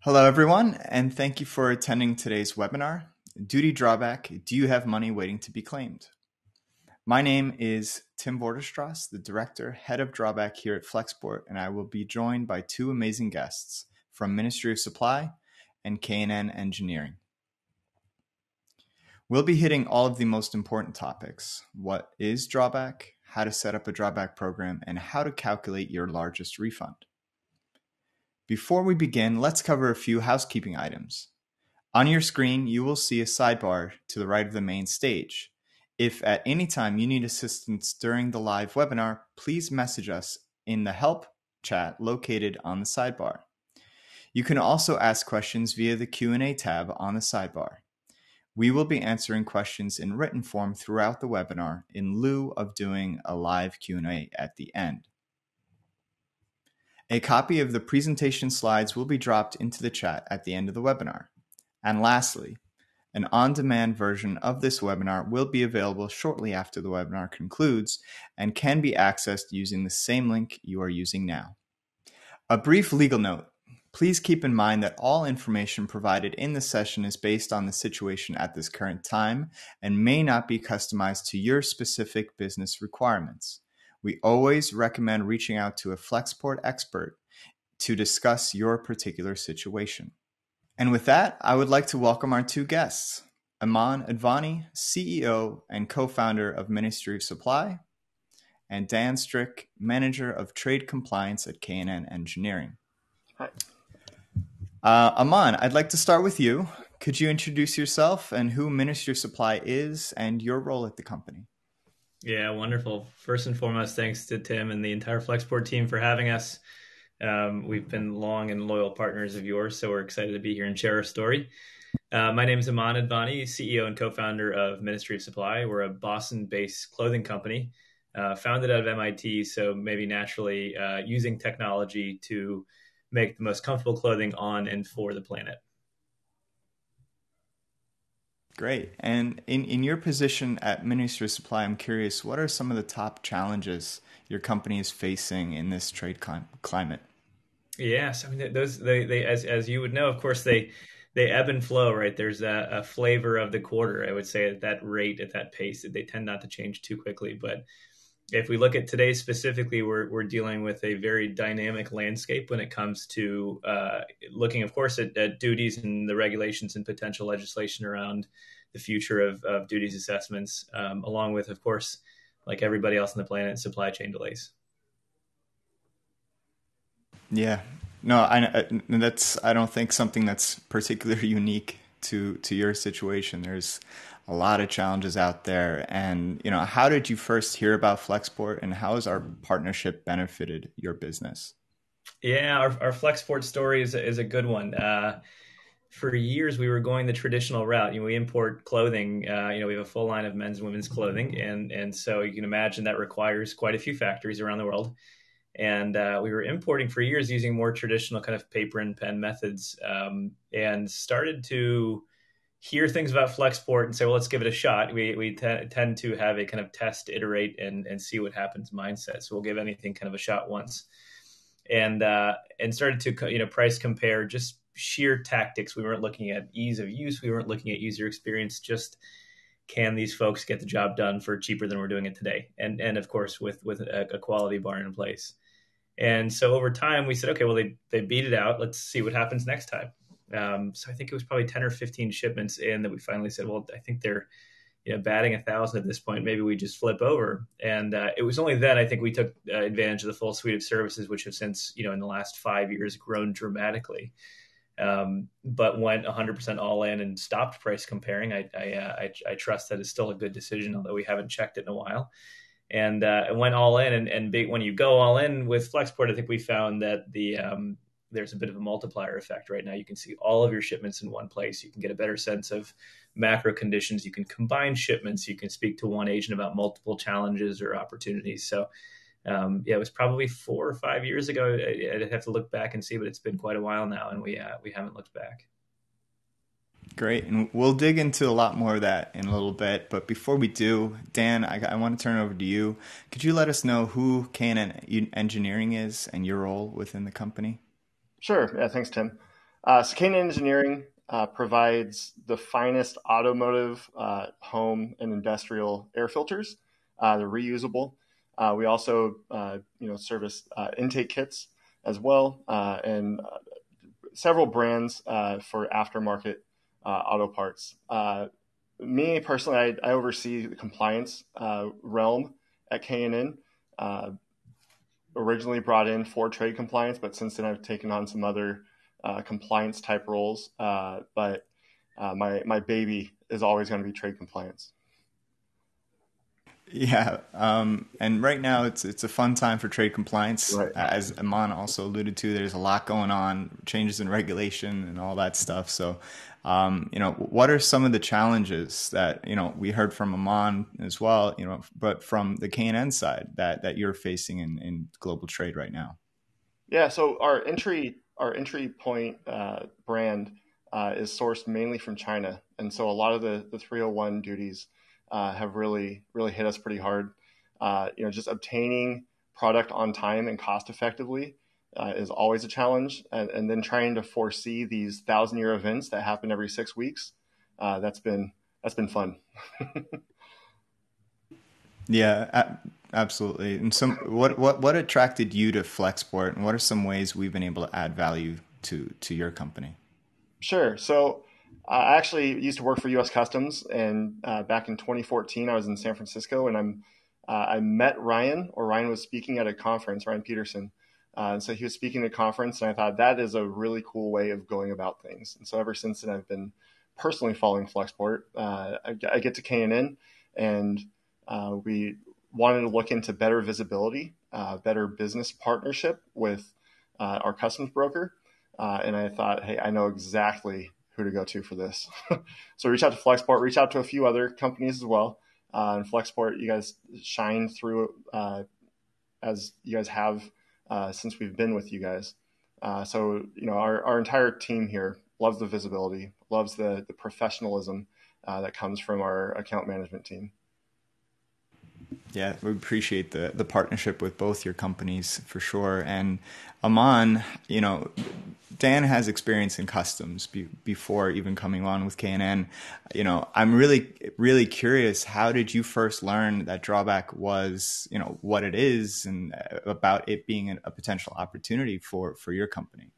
Hello, everyone, and thank you for attending today's webinar, Duty Drawback, Do You Have Money Waiting to Be Claimed? My name is Tim Vorderstrasse, the Director, Head of Drawback here at Flexport, and I will be joined by two amazing guests from Ministry of Supply and K&N Engineering. We'll be hitting all of the most important topics: what is drawback, how to set up a drawback program, and how to calculate your largest refund. Before we begin, let's cover a few housekeeping items. On your screen, you will see a sidebar to the right of the main stage. If at any time you need assistance during the live webinar, please message us in the help chat located on the sidebar. You can also ask questions via the Q&A tab on the sidebar. We will be answering questions in written form throughout the webinar in lieu of doing a live Q&A at the end. A copy of the presentation slides will be dropped into the chat at the end of the webinar. And lastly, an on-demand version of this webinar will be available shortly after the webinar concludes and can be accessed using the same link you are using now. A brief legal note. Please keep in mind that all information provided in this session is based on the situation at this current time and may not be customized to your specific business requirements. We always recommend reaching out to a Flexport expert to discuss your particular situation. And with that, I would like to welcome our two guests, Aman Advani, CEO and co-founder of Ministry of Supply, and Dan Strick, Manager of Trade Compliance at K&N Engineering. Hi. Aman, I'd like to start with you. Could you introduce yourself and who Ministry of Supply is and your role at the company? Yeah, wonderful. First and foremost, thanks to Tim and the entire Flexport team for having us. We've been long and loyal partners of yours, so we're excited to be here and share our story. My name is Aman Advani, CEO and co-founder of Ministry of Supply. We're a Boston-based clothing company, founded out of MIT, so maybe naturally using technology to make the most comfortable clothing on and for the planet. Great. And in your position at Ministry of Supply, I'm curious, what are some of the top challenges your company is facing in this trade climate? Yes, I mean they as you would know, of course they ebb and flow, right? There's a flavor of the quarter, I would say, at that rate, at that pace. They tend not to change too quickly. But if we look at today specifically, we're dealing with a very dynamic landscape when it comes to looking, of course, at duties and the regulations and potential legislation around the future of duties assessments, along with, of course, like everybody else on the planet, supply chain delays. Yeah, no, I don't think something that's particularly unique to your situation. There's a lot of challenges out there. And, how did you first hear about Flexport and how has our partnership benefited your business? Yeah, our Flexport story is a good one. For years, we were going the traditional route. We import clothing. We have a full line of men's and women's clothing. And so you can imagine that requires quite a few factories around the world. And we were importing for years using more traditional kind of paper and pen methods, and started to hear things about Flexport and say, well, let's give it a shot. We tend to have a kind of test, iterate, and see what happens mindset. So we'll give anything kind of a shot once. And started to price compare, just sheer tactics. We weren't looking at ease of use. We weren't looking at user experience. Just, can these folks get the job done for cheaper than we're doing it today? And of course, with a quality bar in place. And so over time, we said, okay, well, they beat it out. Let's see what happens next time. So I think it was probably 10 or 15 shipments in that we finally said, well, I think they're batting 1,000 at this point. Maybe we just flip over. And it was only then I think we took advantage of the full suite of services, which have since, in the last 5 years, grown dramatically. But went 100% all in and stopped price comparing. I trust that is still a good decision, although we haven't checked it in a while. And went all in. And when you go all in with Flexport, I think we found that there's a bit of a multiplier effect right now. You can see all of your shipments in one place. You can get a better sense of macro conditions. You can combine shipments. You can speak to one agent about multiple challenges or opportunities. So it was probably 4 or 5 years ago. I'd have to look back and see, but it's been quite a while now, and we haven't looked back. Great. And we'll dig into a lot more of that in a little bit. But before we do, Dan, I want to turn it over to you. Could you let us know who K&N Engineering is and your role within the company? Sure. Yeah, thanks, Tim. So Kane Engineering provides the finest automotive, home, and industrial air filters. They're reusable. We also, service intake kits as well, and several brands for aftermarket auto parts. Me personally, I oversee the compliance realm at K&N. Originally brought in for trade compliance, but since then I've taken on some other compliance type roles. But my baby is always going to be trade compliance. Yeah, and right now it's a fun time for trade compliance. Right. As Aman also alluded to, there's a lot going on, changes in regulation and all that stuff. So, what are some of the challenges that we heard from Aman as well, but from the K&N side that you're facing in global trade right now? Yeah. So our entry point brand is sourced mainly from China, and so a lot of the 301 duties have really hit us pretty hard. Just obtaining product on time and cost effectively is always a challenge, and then trying to foresee these 1,000-year events that happen every 6 weeks. That's been fun. Yeah, absolutely. And what attracted you to Flexport, and what are some ways we've been able to add value to your company? Sure. So I actually used to work for U.S. Customs, and back in 2014, I was in San Francisco, and I met Ryan, or Ryan was speaking at a conference, Ryan Peterson. And so he was speaking at a conference, and I thought that is a really cool way of going about things. And so ever since then, I've been personally following Flexport. I get to K&N, and we wanted to look into better visibility, better business partnership with our customs broker. And I thought, hey, I know exactly who to go to for this. So reach out to Flexport, reach out to a few other companies as well. And Flexport, you guys shine through as you guys have since we've been with you guys. Our entire team here loves the visibility, loves the professionalism that comes from our account management team. Yeah, we appreciate the partnership with both your companies for sure. And Aman, Dan has experience in customs before even coming on with K&N. I'm really curious. How did you first learn that Drawback was, what it is, and about it being a potential opportunity for your company?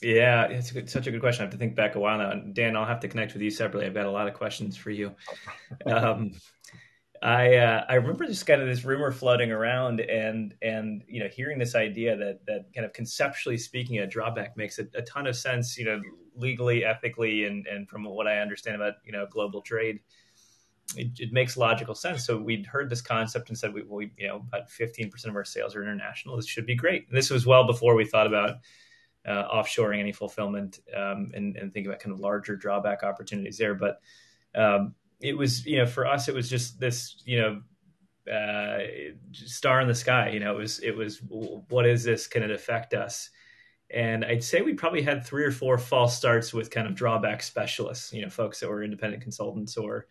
Yeah, it's such a good question. I have to think back a while now. Dan, I'll have to connect with you separately. I've got a lot of questions for you. I remember just kind of this rumor floating around, and hearing this idea that kind of conceptually speaking, a drawback makes a ton of sense, legally, ethically, and from what I understand about global trade, it makes logical sense. So we'd heard this concept and said we about 15% of our sales are international. This should be great. And this was well before we thought about offshoring any fulfillment, and think about kind of larger drawback opportunities there, but. It was, for us, it was just this, star in the sky. It was, what is this? Can it affect us? And I'd say we probably had 3 or 4 false starts with kind of drawback specialists, folks that were independent consultants or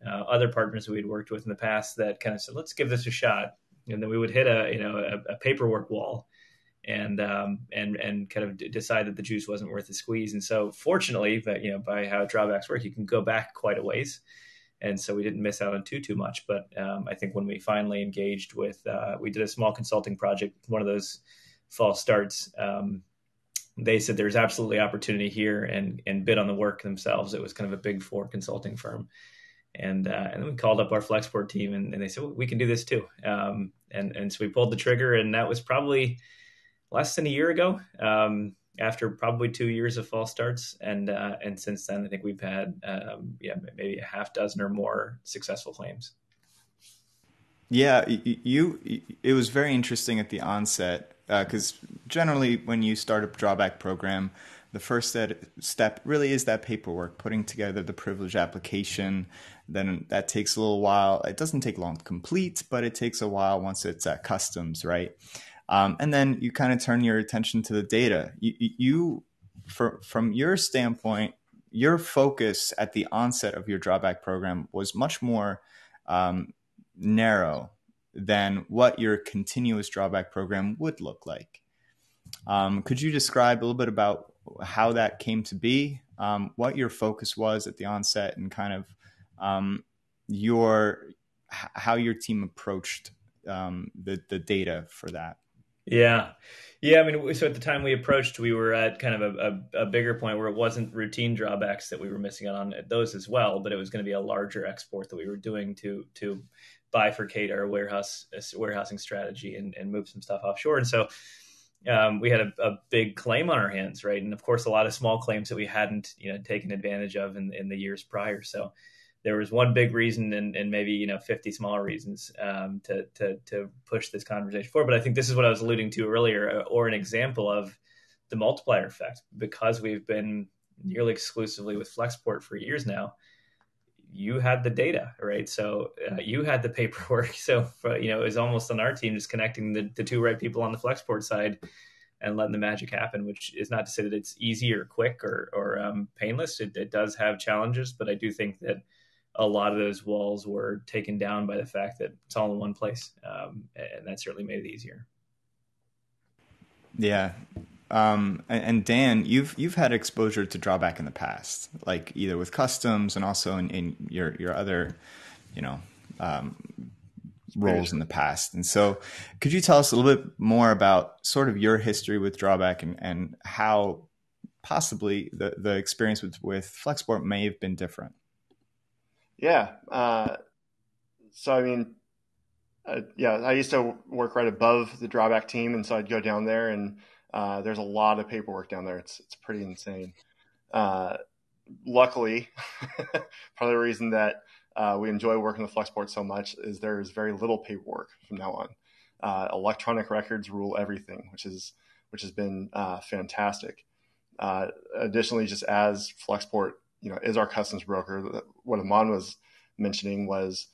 other partners we'd worked with in the past that kind of said, let's give this a shot. And then we would hit a paperwork wall and kind of decide that the juice wasn't worth the squeeze. And so fortunately, that, by how drawbacks work, you can go back quite a ways. And so we didn't miss out on too much. But I think when we finally engaged with, we did a small consulting project, one of those false starts. They said there's absolutely opportunity here, and bid on the work themselves. It was kind of a Big Four consulting firm. And then we called up our Flexport team, and they said, well, we can do this too. And so we pulled the trigger, and that was probably less than a year ago, after probably 2 years of false starts. And since then, I think we've had, maybe a half dozen or more successful claims. Yeah, it was very interesting at the onset, because generally when you start a drawback program, the first step really is that paperwork, putting together the privilege application. Then that takes a little while. It doesn't take long to complete, but it takes a while once it's at customs, right? And then you kind of turn your attention to the data. From your standpoint, your focus at the onset of your drawback program was much more narrow than what your continuous drawback program would look like. Could you describe a little bit about how that came to be, what your focus was at the onset, and kind of how your team approached the data for that? Yeah. Yeah. I mean, so at the time we approached, we were at kind of a bigger point where it wasn't routine drawbacks that we were missing out on those as well, but it was going to be a larger export that we were doing to bifurcate our warehousing strategy and move some stuff offshore. And so we had a big claim on our hands, right? And of course, a lot of small claims that we hadn't, taken advantage of in the years prior. So there was one big reason and maybe 50 small reasons to push this conversation forward. But I think this is what I was alluding to earlier, or an example of the multiplier effect. Because we've been nearly exclusively with Flexport for years now, you had the data, right? So you had the paperwork. So it was almost on our team just connecting the two right people on the Flexport side and letting the magic happen, which is not to say that it's easy or quick or painless. It does have challenges, but I do think that a lot of those walls were taken down by the fact that it's all in one place. And that certainly made it easier. Yeah. And Dan, you've had exposure to Drawback in the past, like either with customs and also in your other, roles in the past. And so could you tell us a little bit more about sort of your history with Drawback and how possibly the experience with Flexport may have been different? Yeah. So, I mean, I used to work right above the Drawback team. And so I'd go down there and there's a lot of paperwork down there. It's pretty insane. Luckily, part of the reason that we enjoy working with Flexport so much is there's very little paperwork from now on. Electronic records rule everything, which has been fantastic. Additionally, just as Flexport, is our customs broker, what Aman was mentioning was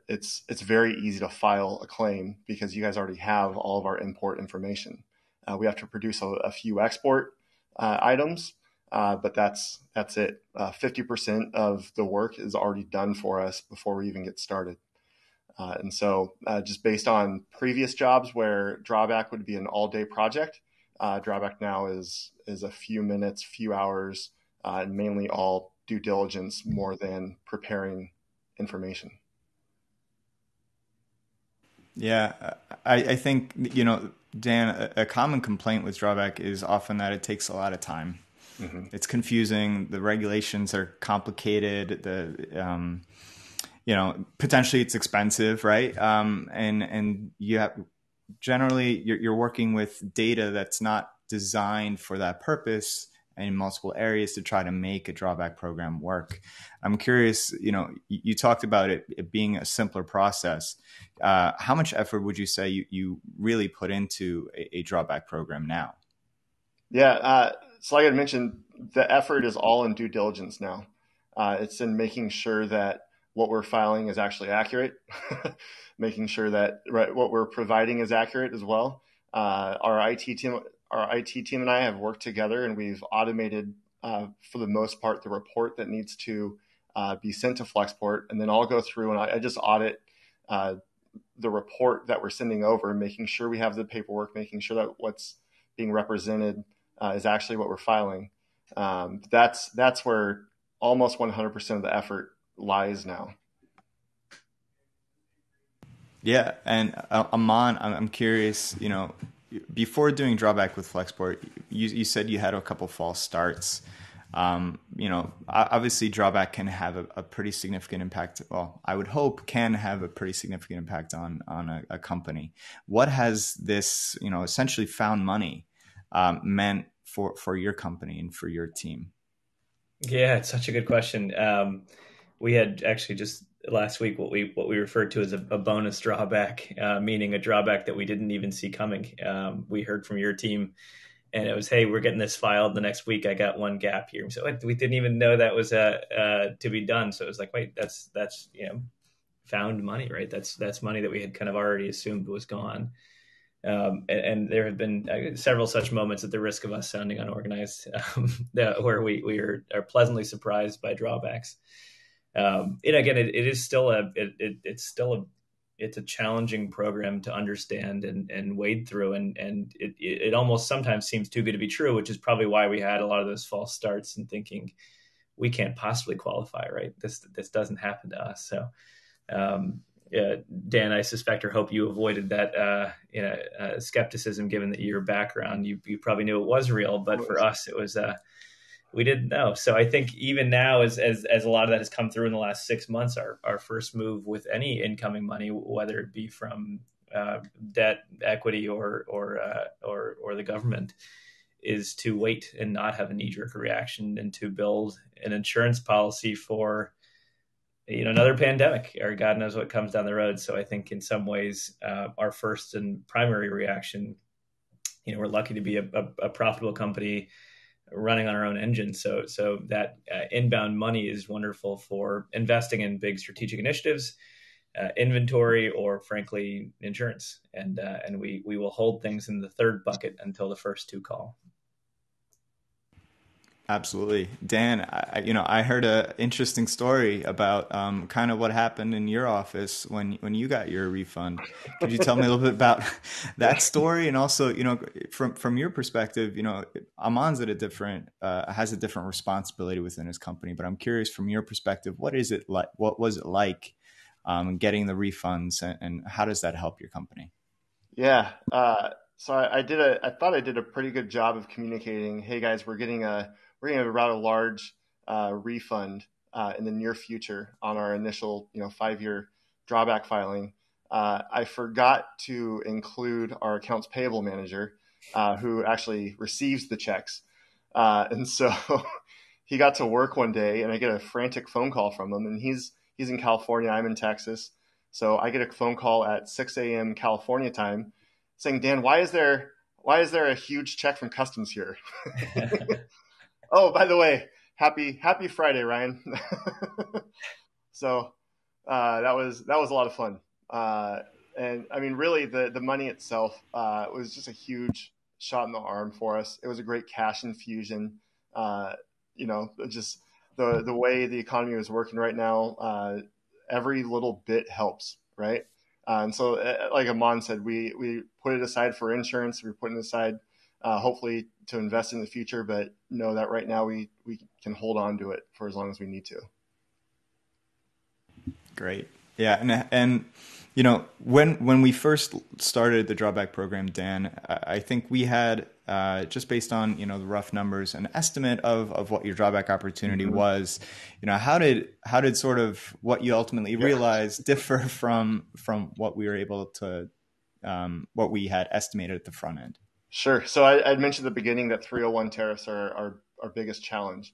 it's very easy to file a claim because you guys already have all of our import information. We have to produce a few export items, but that's it. 50% of the work is already done for us before we even get started. And so just based on previous jobs where Drawback would be an all-day project, Drawback now is a few minutes, few hours, and mainly all due diligence more than preparing information. Yeah, I think, Dan, a common complaint with Drawback is often that it takes a lot of time. Mm-hmm. It's confusing. The regulations are complicated. Potentially it's expensive, right? And you have generally you're working with data that's not designed for that purpose in multiple areas to try to make a Drawback program work. I'm curious, you talked about it being a simpler process. How much effort would you say you really put into a Drawback program now? Yeah. So like I mentioned, the effort is all in due diligence now. It's in making sure that what we're filing is actually accurate, making sure that what we're providing is accurate as well. Our IT team and I have worked together, and we've automated, for the most part, the report that needs to be sent to Flexport. And then I'll go through and I just audit the report that we're sending over, making sure we have the paperwork, making sure that what's being represented is actually what we're filing. That's where almost 100% of the effort lies now. Yeah, and Aman, I'm curious, before doing Drawback with Flexport, you said you had a couple false starts. Obviously Drawback can have a pretty significant impact. Well, I would hope can have a pretty significant impact on a company. What has this, essentially found money meant for your company and for your team? Yeah, it's such a good question. We had actually just last week what we referred to as a bonus drawback, meaning a drawback that we didn't even see coming. We heard from your team, and it was, "Hey, we're getting this filed the next week. I got one gap here." So we didn't even know that was to be done. So it was like, wait, that's found money, right? That's money that we had kind of already assumed was gone. And there have been several such moments at the risk of us sounding unorganized, where we are pleasantly surprised by drawbacks. And again, it's still a it's a challenging program to understand and wade through. And it almost sometimes seems too good to be true, which is probably why we had a lot of those false starts and thinking we can't possibly qualify, right? This doesn't happen to us. So, Dan, I suspect or hope you avoided that, skepticism, given that your background, you probably knew it was real, but for us, it was, we didn't know. So I think even now, as a lot of that has come through in the last 6 months, our first move with any incoming money, whether it be from debt, equity, or the government, is to wait and not have a knee-jerk reaction, and to build an insurance policy for another pandemic, or God knows what comes down the road. So I think in some ways, our first and primary reaction, we're lucky to be a profitable company running on our own engine. So that inbound money is wonderful for investing in big strategic initiatives, inventory, or frankly, insurance. And we will hold things in the third bucket until the first two call. Absolutely. Dan, I heard an interesting story about kind of what happened in your office when you got your refund. Could you tell me a little bit about that story? And also, from your perspective, Aman's has a different responsibility within his company, but I'm curious from your perspective, what was it like getting the refunds, and how does that help your company? Yeah. So I thought I did a pretty good job of communicating, hey guys, we're going to route a large refund in the near future on our initial 5-year drawback filing. I forgot to include our accounts payable manager, who actually receives the checks. And so he got to work one day, and I get a frantic phone call from him, and he's in California, I'm in Texas. So I get a phone call at 6 a.m. California time saying, Dan, why is there a huge check from customs here? Oh, by the way, happy Friday, Ryan. So that was a lot of fun. And I mean, really, the money itself was just a huge shot in the arm for us. It was a great cash infusion. Just the way the economy was working right now, every little bit helps, right? And so, like Aman said, we put it aside for insurance. We're putting it aside, hopefully, to invest in the future, but know that right now we can hold on to it for as long as we need to. Great. Yeah. And when we first started the Drawback program, Dan, I think we had, just based on, the rough numbers, an estimate of what your drawback opportunity was. How did sort of what you ultimately realized differ from what we were able to, what we had estimated at the front end? Sure. So I'd mentioned at the beginning that 301 tariffs are our biggest challenge.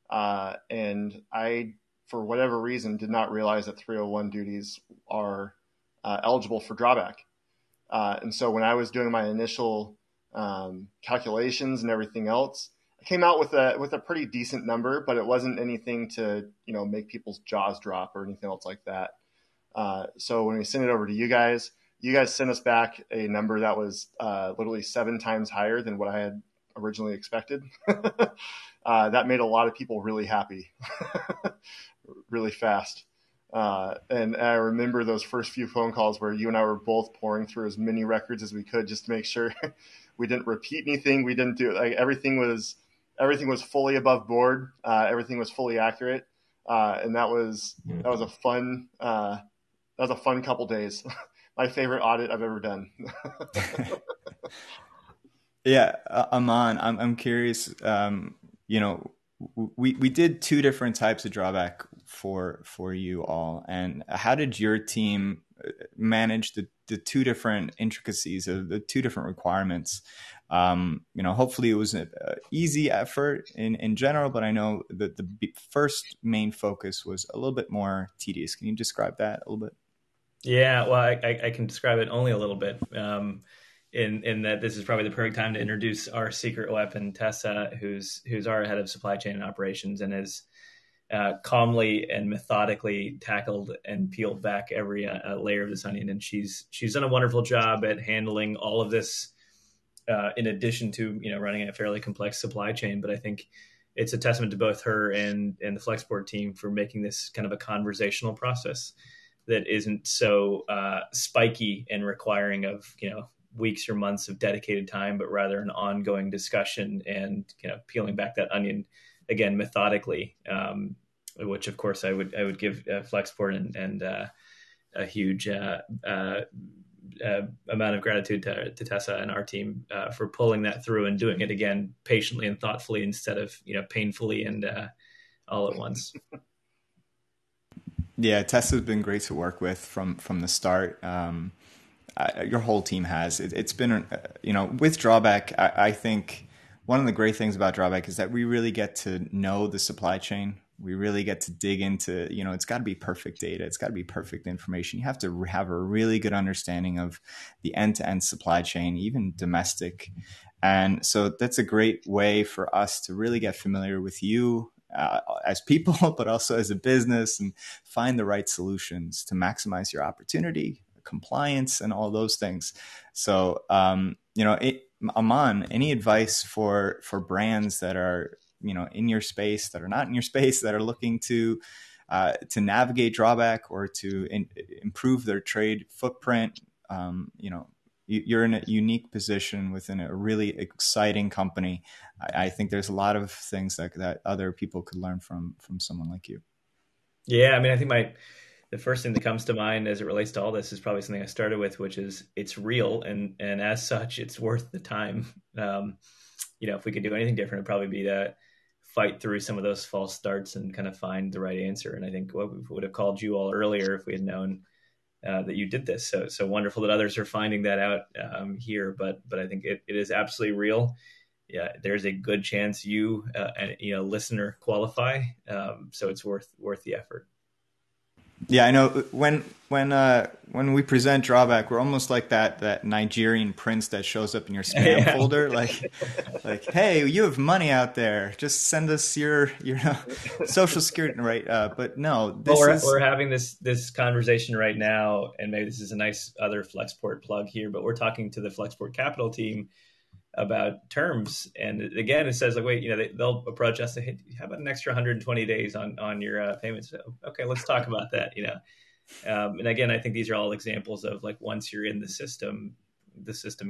And I, for whatever reason, did not realize that 301 duties are eligible for drawback. And so when I was doing my initial calculations and everything else, I came out with a pretty decent number, but it wasn't anything to make people's jaws drop or anything else like that. So when we sent it over to you guys sent us back a number that was literally 7 times higher than what I had originally expected. That made a lot of people really happy, really fast. And I remember those first few phone calls where you and I were both pouring through as many records as we could just to make sure we didn't repeat anything. We didn't do everything was fully above board. Everything was fully accurate. And that was a fun couple days. My favorite audit I've ever done. Yeah, Aman, I'm curious. We did 2 different types of drawback for you all, and how did your team manage the 2 different intricacies of the 2 different requirements? Hopefully it was an easy effort in general, but I know that the first main focus was a little bit more tedious. Can you describe that a little bit? Yeah, well, I can describe it only a little bit. In that this is probably the perfect time to introduce our secret weapon, Tessa, who's our head of supply chain and operations, and has calmly and methodically tackled and peeled back every layer of this onion. And she's done a wonderful job at handling all of this, in addition to running a fairly complex supply chain. But I think it's a testament to both her and the Flexport team for making this kind of a conversational process that isn't so spiky and requiring of, weeks or months of dedicated time, but rather an ongoing discussion and, peeling back that onion again, methodically, which of course I would give Flexport and a huge amount of gratitude to Tessa and our team for pulling that through and doing it again patiently and thoughtfully instead of painfully and all at once. Yeah, Tessa's been great to work with from the start. Your whole team has. It's been, with Drawback, I think one of the great things about Drawback is that we really get to know the supply chain. We really get to dig into, it's got to be perfect data. It's got to be perfect information. You have to have a really good understanding of the end-to-end supply chain, even domestic. And so that's a great way for us to really get familiar with you as people, but also as a business, and find the right solutions to maximize your opportunity, compliance, and all those things. So, Aman, any advice for brands that are, in your space, that are not in your space, that are looking to navigate Drawback or to improve their trade footprint? You're in a unique position within a really exciting company. I think there's a lot of things that other people could learn from someone like you. Yeah, I mean, I think the first thing that comes to mind as it relates to all this is probably something I started with, which is it's real, and as such, it's worth the time. If we could do anything different, it'd probably be to fight through some of those false starts and kind of find the right answer. And I think what we would have called you all earlier if we had known that you did this. So wonderful that others are finding that out here. But I think it is absolutely real. Yeah, there's a good chance you listener qualify. So it's worth the effort. Yeah, I know when we present Drawback, we're almost like that Nigerian prince that shows up in your spam folder, like, hey, you have money out there, just send us your social security, right? But no, we're having this conversation right now, and maybe this is a nice other Flexport plug here, but we're talking to the Flexport Capital team about terms, and again it says like, wait, they'll approach us and say, hey, how about an extra 120 days on your payments? Okay, let's talk about that. And again, I think these are all examples of like, once you're in the system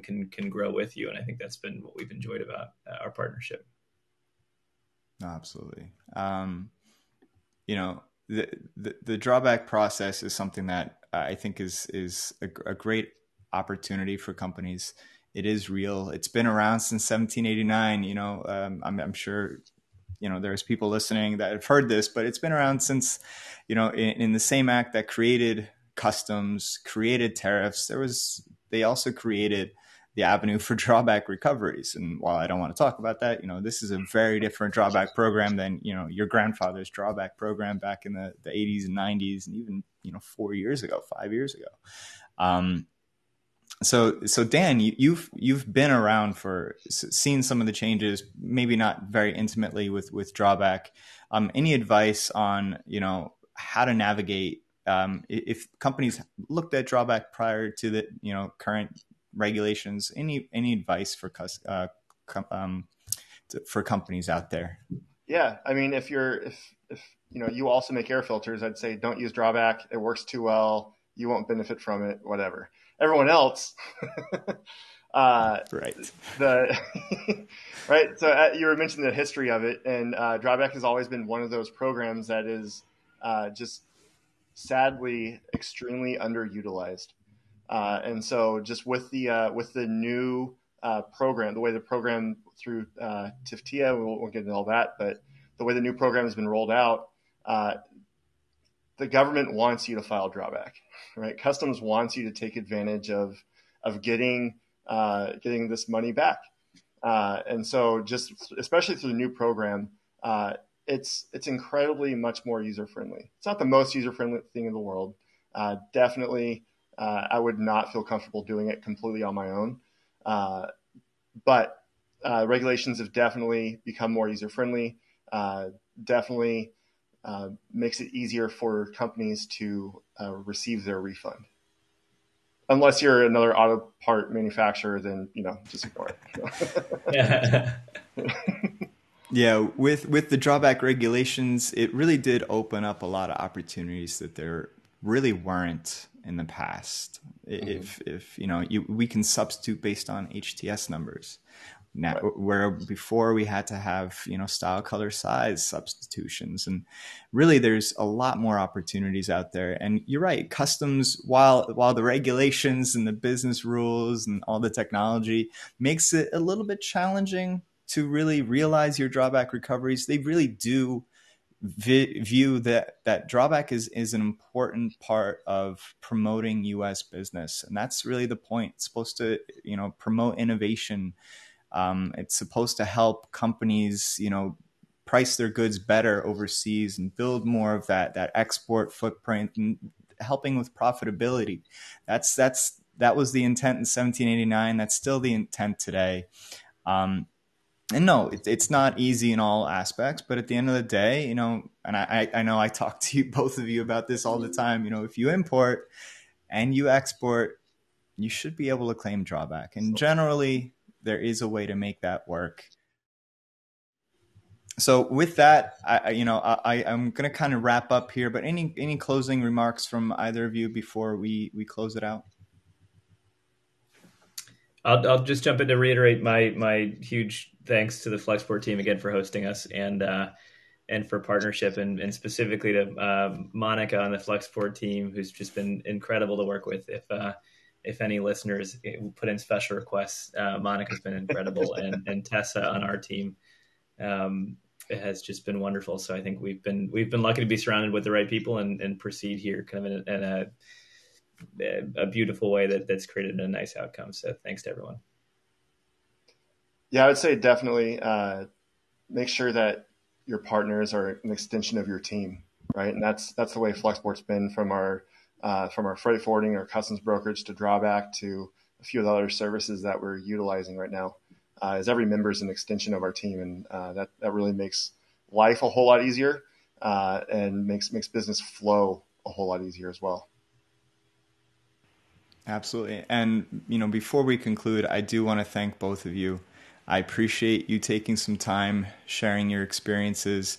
can grow with you, and I think that's been what we've enjoyed about our partnership. Absolutely. The Drawback process is something that I think is a great opportunity for companies. It is real. It's been around since 1789. I'm sure, there's people listening that have heard this, but it's been around since, in the same act that created customs, created tariffs, they also created the avenue for drawback recoveries. And while I don't want to talk about that, this is a very different drawback program than, your grandfather's drawback program back in the 80s and 90s, and even, 5 years ago. So Dan, you've been around seen some of the changes, maybe not very intimately with Drawback. Any advice on, how to navigate if companies looked at Drawback prior to the current regulations? Any advice for companies out there? Yeah, I mean, if you also make air filters, I'd say don't use Drawback. It works too well. You won't benefit from it. Whatever. Everyone else, right? Right. So you were mentioning the history of it, and Drawback has always been one of those programs that is just sadly extremely underutilized. And so, just with the new program, the way the program through TIFTIA, we won't get into all that, but the way the new program has been rolled out, the government wants you to file Drawback, right? Customs wants you to take advantage of getting this money back, and so just especially through the new program, it's incredibly much more user friendly. It's not the most user friendly thing in the world. Definitely, I would not feel comfortable doing it completely on my own, but regulations have definitely become more user friendly. Definitely. Makes it easier for companies to receive their refund. Unless you're another auto part manufacturer, then just ignore it. Yeah, with the Drawback regulations, it really did open up a lot of opportunities that there really weren't in the past. If we can substitute based on HTS numbers now, Right. where before we had to have style, color, size substitutions, and really there's a lot more opportunities out there. And you're right, customs, while the regulations and the business rules and all the technology makes it a little bit challenging to really realize your drawback recoveries, they really do view that drawback is an important part of promoting U.S. business, and that's really the point. It's supposed to promote innovation. It's supposed to help companies price their goods better overseas and build more of that export footprint and helping with profitability. That was the intent in 1789. That's still the intent today. And no, it's not easy in all aspects, but at the end of the day, and I know I talk to you, both of you, about this all the time. If you import and you export, you should be able to claim drawback. And generally, there is a way to make that work. So with that, I'm going to kind of wrap up here, but any closing remarks from either of you before we close it out? I'll just jump in to reiterate my huge thanks to the Flexport team again for hosting us and for partnership, and specifically to Monica on the Flexport team, who's just been incredible to work with. If any listeners put in special requests, Monica's been incredible, and Tessa on our team it has just been wonderful. So I think we've been lucky to be surrounded with the right people and proceed here kind of in a beautiful way that's created a nice outcome. So thanks to everyone. Yeah, I would say definitely make sure that your partners are an extension of your team, right? And that's the way Flexport's been from our freight forwarding, our customs brokerage, to Drawback, to a few of the other services that we're utilizing right now. Is every member is an extension of our team, and that really makes life a whole lot easier and makes business flow a whole lot easier as well. Absolutely. And, before we conclude, I do want to thank both of you. I appreciate you taking some time, sharing your experiences.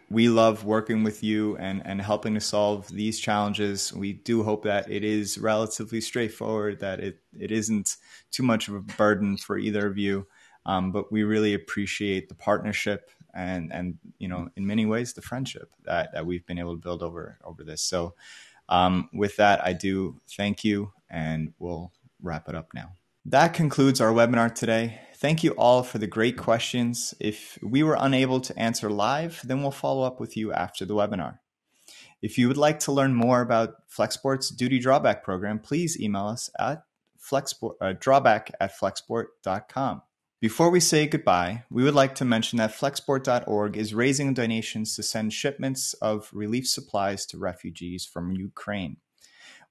We love working with you and helping to solve these challenges. We do hope that it is relatively straightforward, that it isn't too much of a burden for either of you. But we really appreciate the partnership and in many ways, the friendship that we've been able to build over this. So with that, I do thank you, and we'll wrap it up now. That concludes our webinar today. Thank you all for the great questions. If we were unable to answer live, then we'll follow up with you after the webinar. If you would like to learn more about Flexport's duty drawback program, please email us at drawback@flexport.com. Before we say goodbye, we would like to mention that flexport.org is raising donations to send shipments of relief supplies to refugees from Ukraine.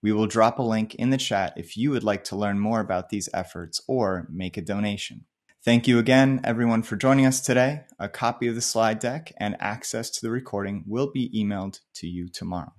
We will drop a link in the chat if you would like to learn more about these efforts or make a donation. Thank you again, everyone, for joining us today. A copy of the slide deck and access to the recording will be emailed to you tomorrow.